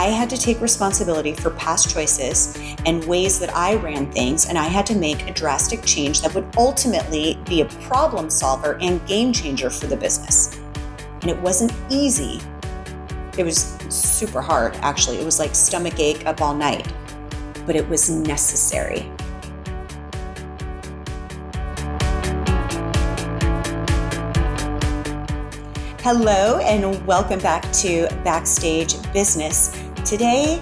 I had to take responsibility for past choices and ways that I ran things, and I had to make a drastic change that would ultimately be a problem solver and game changer for the business. And it wasn't easy. It was super hard, actually. It was like stomach ache up all night, but it was necessary. Hello, and welcome back to Backstage Business. Today,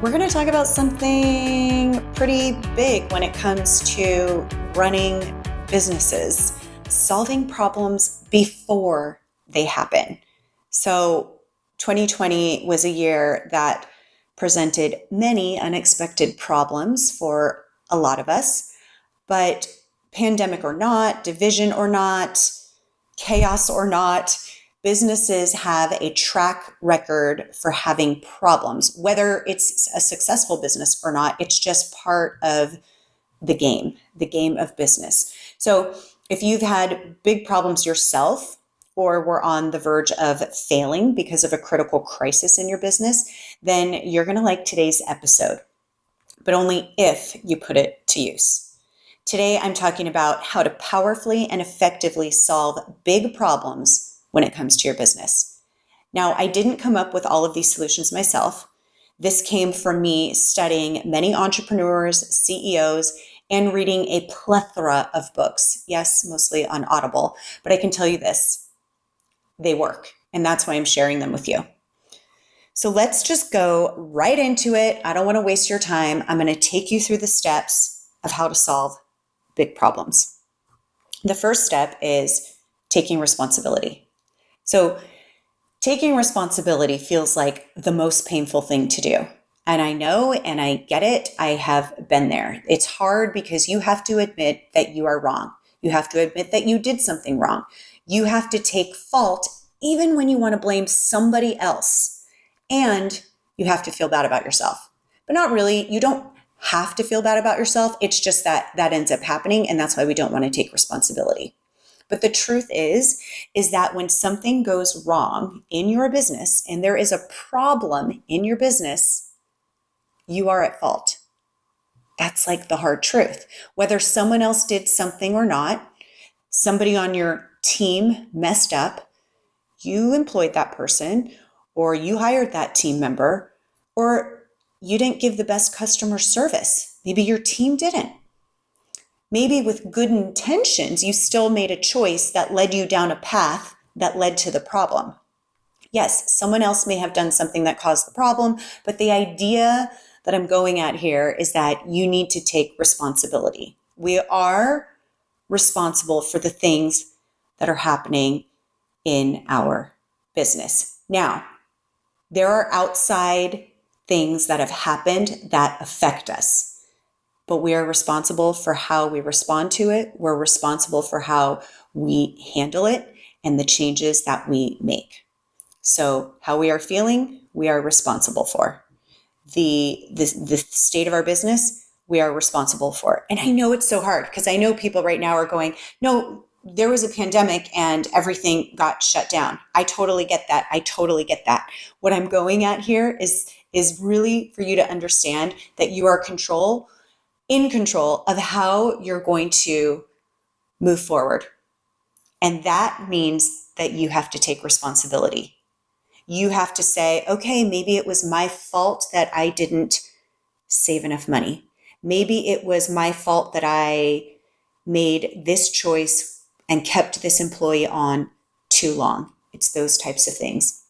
we're going to talk about something pretty big when it comes to running businesses, solving problems before they happen. So 2020 was a year that presented many unexpected problems for a lot of us, but pandemic or not, division or not, chaos or not, businesses have a track record for having problems. Whether it's a successful business or not, it's just part of the game of business. So if you've had big problems yourself, or were on the verge of failing because of a critical crisis in your business, then you're going to like today's episode, but only if you put it to use. Today, I'm talking about how to powerfully and effectively solve big problems when it comes to your business. Now, I didn't come up with all of these solutions myself. This came from me studying many entrepreneurs, CEOs, and reading a plethora of books. Yes, mostly on Audible, but I can tell you this, they work, and that's why I'm sharing them with you. So let's just go right into it. I don't want to waste your time. I'm going to take you through the steps of how to solve big problems. The first step is taking responsibility. So taking responsibility feels like the most painful thing to do. And I know, and I get it. I have been there. It's hard because you have to admit that you are wrong. You have to admit that you did something wrong. You have to take fault even when you want to blame somebody else. And you have to feel bad about yourself. But not really. You don't have to feel bad about yourself. It's just that ends up happening. And that's why we don't want to take responsibility. But the truth is that when something goes wrong in your business and there is a problem in your business, you are at fault. That's like the hard truth. Whether someone else did something or not, somebody on your team messed up, you employed that person, or you hired that team member, or you didn't give the best customer service. Maybe your team didn't. Maybe with good intentions, you still made a choice that led you down a path that led to the problem. Yes, someone else may have done something that caused the problem, but the idea that I'm going at here is that you need to take responsibility. We are responsible for the things that are happening in our business. Now, there are outside things that have happened that affect us. But we are responsible for how we respond to it. We're responsible for how we handle it and the changes that we make. So how we are feeling, we are responsible for. The state of our business, we are responsible for. And I know it's so hard because I know people right now are going, no, there was a pandemic and everything got shut down. I totally get that. What I'm going at here is really for you to understand that you are in control of how you're going to move forward. And that means that you have to take responsibility. You have to say, okay, maybe it was my fault that I didn't save enough money. Maybe it was my fault that I made this choice and kept this employee on too long. It's those types of things.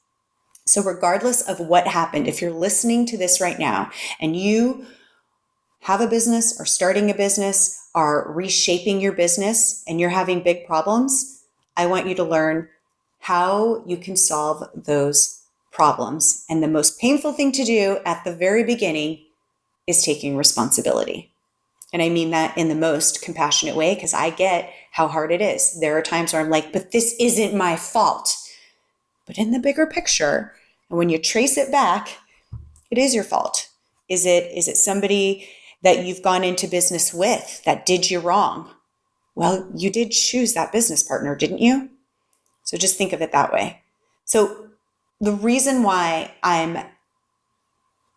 So regardless of what happened, if you're listening to this right now and you have a business or starting a business, are reshaping your business and you're having big problems, I want you to learn how you can solve those problems. And the most painful thing to do at the very beginning is taking responsibility. And I mean that in the most compassionate way because I get how hard it is. There are times where I'm like, but this isn't my fault. But in the bigger picture, and when you trace it back, it is your fault. Is it somebody that you've gone into business with that did you wrong? Well, you did choose that business partner, didn't you? So just think of it that way. So the reason why I'm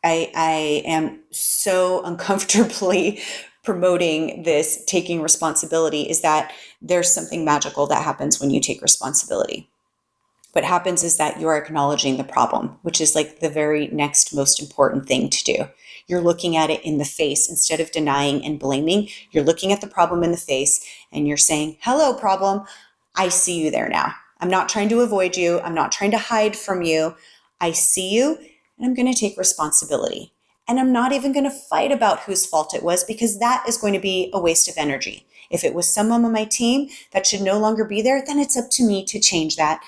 I am so uncomfortably promoting this taking responsibility, is that there's something magical that happens when you take responsibility. What happens is that you're acknowledging the problem, which is like the very next most important thing to do. You're looking at it in the face instead of denying and blaming. You're looking at the problem in the face and you're saying, hello, problem. I see you there now. I'm not trying to avoid you. I'm not trying to hide from you. I see you and I'm going to take responsibility. And I'm not even going to fight about whose fault it was, because that is going to be a waste of energy. If it was someone on my team that should no longer be there, then it's up to me to change that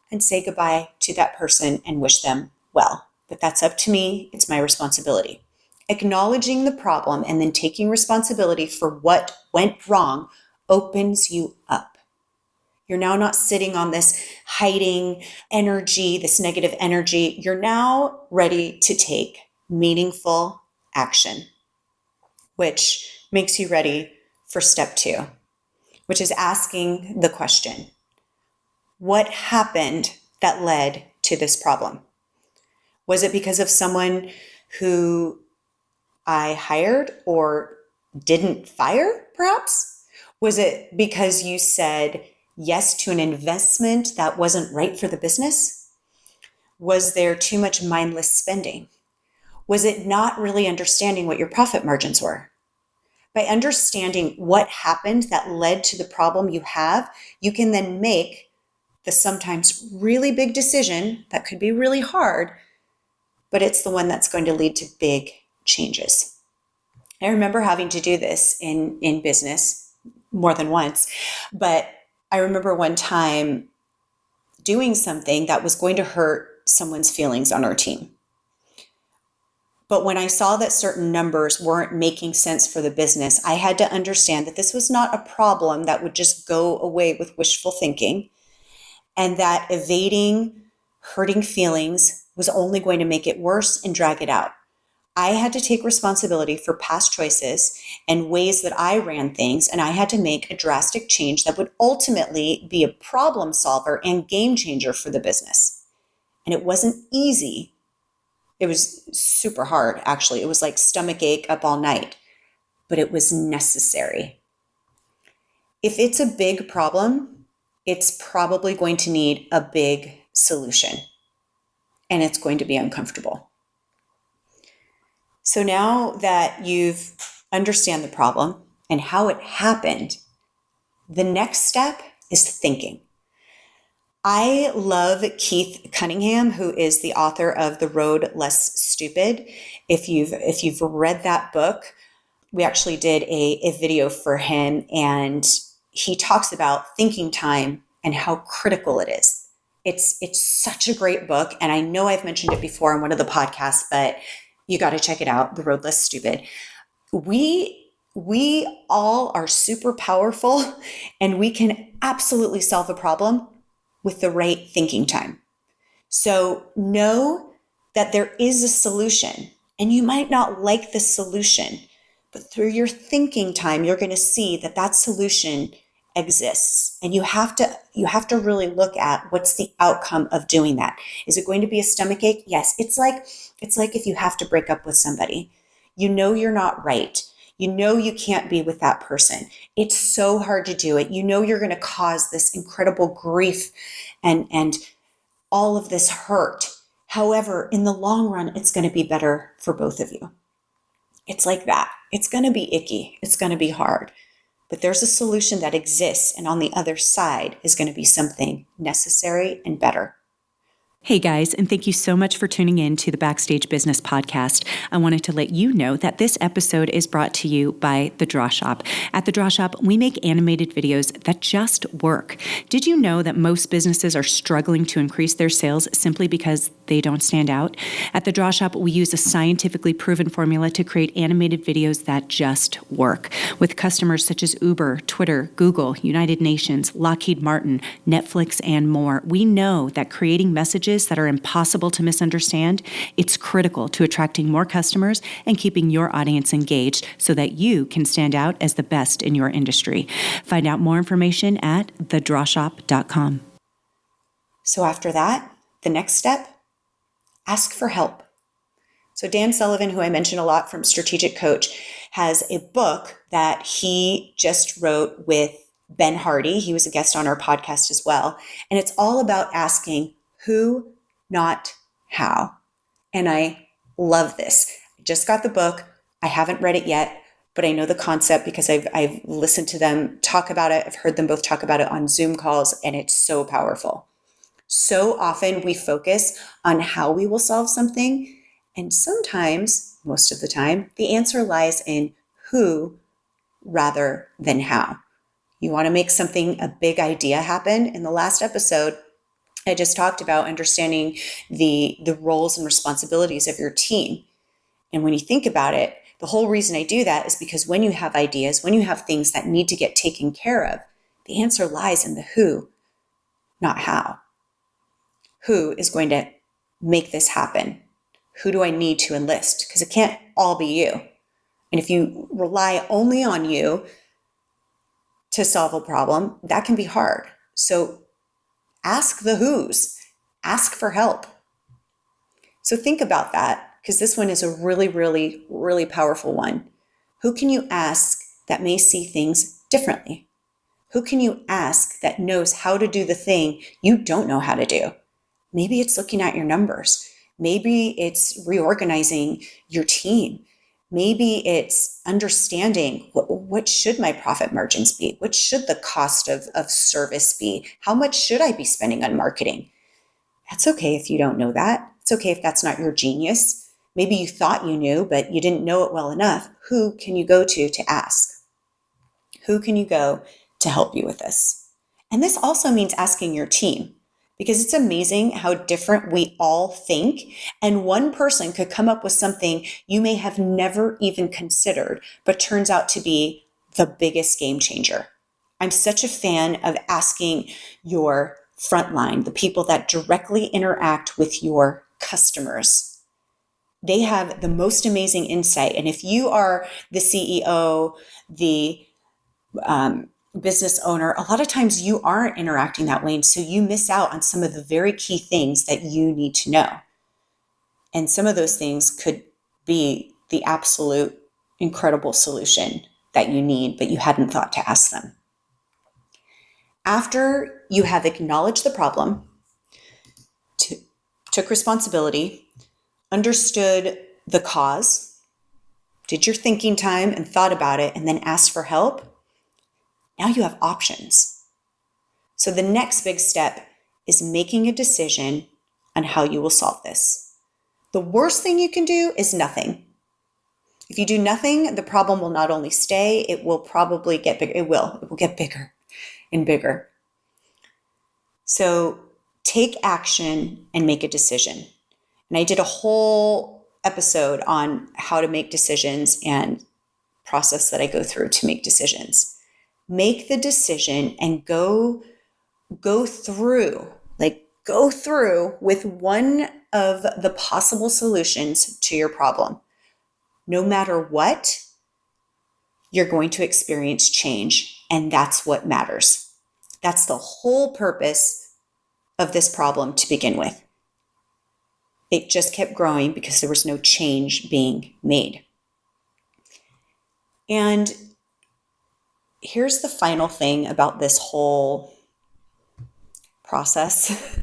and say goodbye to that person and wish them well. But that's up to me. It's my responsibility. Acknowledging the problem and then taking responsibility for what went wrong opens you up. You're now not sitting on this hiding energy, this negative energy. You're now ready to take meaningful action, which makes you ready for step 2, which is asking the question, what happened that led to this problem? Was it because of someone who I hired or didn't fire, perhaps? Was it because you said yes to an investment that wasn't right for the business? Was there too much mindless spending? Was it not really understanding what your profit margins were? By understanding what happened that led to the problem you have, you can then make the sometimes really big decision that could be really hard, but it's the one that's going to lead to big changes. I remember having to do this in business more than once, but I remember one time doing something that was going to hurt someone's feelings on our team. But when I saw that certain numbers weren't making sense for the business, I had to understand that this was not a problem that would just go away with wishful thinking, and that evading hurting feelings was only going to make it worse and drag it out. I had to take responsibility for past choices and ways that I ran things, and I had to make a drastic change that would ultimately be a problem solver and game changer for the business. And it wasn't easy. It was super hard, actually. It was like stomach ache up all night, but it was necessary. If it's a big problem, it's probably going to need a big solution, and it's going to be uncomfortable. So now that you've understand the problem and how it happened, the next step is thinking. I love Keith Cunningham, who is the author of The Road Less Stupid. If you've read that book, we actually did a video for him, and he talks about thinking time and how critical it is. It's such a great book, and I know I've mentioned it before on one of the podcasts, but you got to check it out, The Road Less Stupid. We all are super powerful, and we can absolutely solve a problem with the right thinking time. So know that there is a solution, and you might not like the solution, but through your thinking time, you're going to see that that solution exists. And you have to really look at what's the outcome of doing that. Is it going to be a stomach ache? Yes. It's like if you have to break up with somebody. You know you're not right. You know you can't be with that person. It's so hard to do it. You know you're going to cause this incredible grief and all of this hurt. However, in the long run, it's going to be better for both of you. It's like that. It's going to be icky. It's going to be hard. But there's a solution that exists, and on the other side is going to be something necessary and better. Hey guys, and thank you so much for tuning in to the Backstage Business Podcast. I wanted to let you know that this episode is brought to you by The Draw Shop. At The Draw Shop, we make animated videos that just work. Did you know that most businesses are struggling to increase their sales simply because they don't stand out? At The Draw Shop, we use a scientifically proven formula to create animated videos that just work. With customers such as Uber, Twitter, Google, United Nations, Lockheed Martin, Netflix, and more, we know that creating messages that are impossible to misunderstand, it's critical to attracting more customers and keeping your audience engaged so that you can stand out as the best in your industry. Find out more information at thedrawshop.com. So after that, the next step, ask for help. So Dan Sullivan, who I mentioned a lot from Strategic Coach, has a book that he just wrote with Ben Hardy. He was a guest on our podcast as well. And it's all about asking who, not how. And I love this. I just got the book. I haven't read it yet, but I know the concept because I've listened to them talk about it. I've heard them both talk about it on Zoom calls, and it's so powerful. So often we focus on how we will solve something, and sometimes, most of the time, the answer lies in who rather than how. You want to make something, a big idea happen. In the last episode, I just talked about understanding the roles and responsibilities of your team. And when you think about it, the whole reason I do that is because when you have ideas, when you have things that need to get taken care of, the answer lies in the who, not how. Who is going to make this happen? Who do I need to enlist? Because it can't all be you. And if you rely only on you to solve a problem, that can be hard. So ask the who's, ask for help. So think about that, because this one is a really, really, really powerful one. Who can you ask that may see things differently? Who can you ask that knows how to do the thing you don't know how to do? Maybe it's looking at your numbers. Maybe it's reorganizing your team. Maybe it's understanding what should my profit margins be? What should the cost of service be? How much should I be spending on marketing? That's okay if you don't know that. It's okay if that's not your genius. Maybe you thought you knew, but you didn't know it well enough. Who can you go to ask? Who can you go to help you with this? And this also means asking your team, because it's amazing how different we all think. And one person could come up with something you may have never even considered, but turns out to be the biggest game changer. I'm such a fan of asking your frontline, the people that directly interact with your customers. They have the most amazing insight. And if you are the CEO, the business owner, a lot of times you aren't interacting that way. And so you miss out on some of the very key things that you need to know. And some of those things could be the absolute incredible solution that you need, but you hadn't thought to ask them. After you have acknowledged the problem, took responsibility, understood the cause, did your thinking time and thought about it, and then asked for help, now you have options. So the next big step is making a decision on how you will solve this. The worst thing you can do is nothing. If you do nothing, the problem will not only stay, it will probably get bigger. It will get bigger and bigger. So take action and make a decision. And I did a whole episode on how to make decisions and process that I go through to make decisions. Make the decision and go through with one of the possible solutions to your problem. No matter what, you're going to experience change, and that's what matters. That's the whole purpose of this problem to begin with. It just kept growing because there was no change being made. And here's the final thing about this whole process.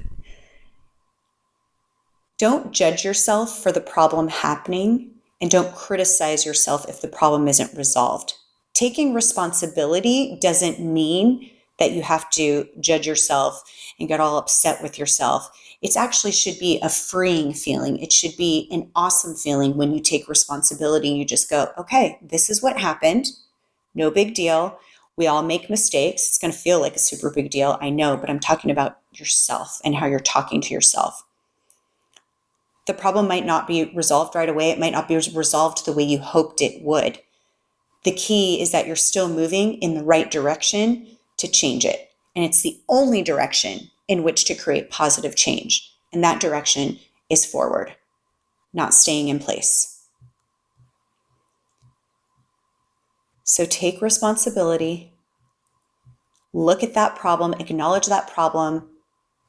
Don't judge yourself for the problem happening, and don't criticize yourself if the problem isn't resolved. Taking responsibility doesn't mean that you have to judge yourself and get all upset with yourself. It actually should be a freeing feeling. It should be an awesome feeling when you take responsibility and you just go, okay, this is what happened. No big deal. We all make mistakes. It's going to feel like a super big deal, I know, but I'm talking about yourself and how you're talking to yourself. The problem might not be resolved right away. It might not be resolved the way you hoped it would. The key is that you're still moving in the right direction to change it. And it's the only direction in which to create positive change. And that direction is forward, not staying in place. So take responsibility, look at that problem, acknowledge that problem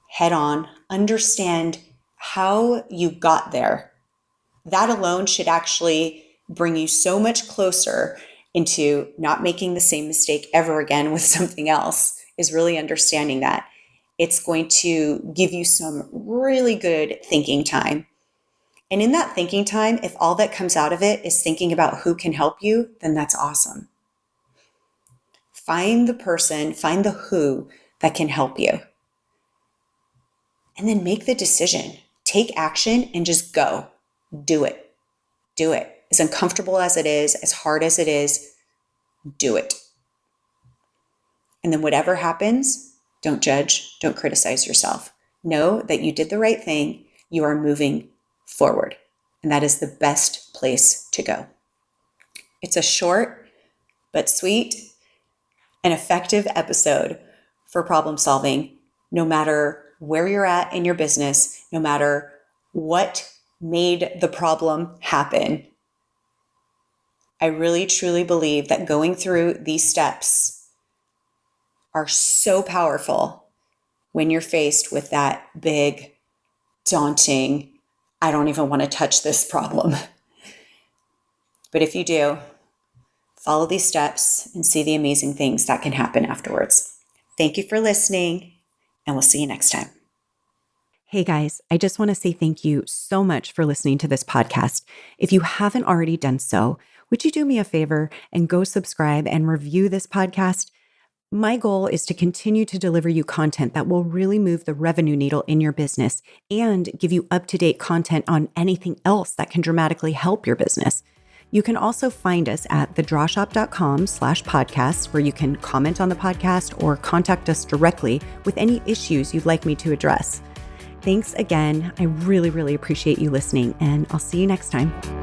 head on, understand how you got there, That alone should actually bring you so much closer into not making the same mistake ever again with something else, is really understanding that. It's going to give you some really good thinking time. And in that thinking time, if all that comes out of it is thinking about who can help you, then that's awesome. Find the person, find the who that can help you. And then make the decision. Take action and just go. Do it. Do it. As uncomfortable as it is, as hard as it is, do it. And then whatever happens, don't judge, don't criticize yourself. Know that you did the right thing. You are moving forward. And that is the best place to go. It's a short but sweet and effective episode for problem solving, no matter where you're at in your business, no matter what made the problem happen. I really, truly believe that going through these steps are so powerful when you're faced with that big, daunting, I don't even want to touch this problem. But if you do, follow these steps and see the amazing things that can happen afterwards. Thank you for listening, and we'll see you next time. Hey guys, I just want to say thank you so much for listening to this podcast. If you haven't already done so, would you do me a favor and go subscribe and review this podcast? My goal is to continue to deliver you content that will really move the revenue needle in your business and give you up-to-date content on anything else that can dramatically help your business. You can also find us at thedrawshop.com/podcast, where you can comment on the podcast or contact us directly with any issues you'd like me to address. Thanks again. I really, really appreciate you listening, and I'll see you next time.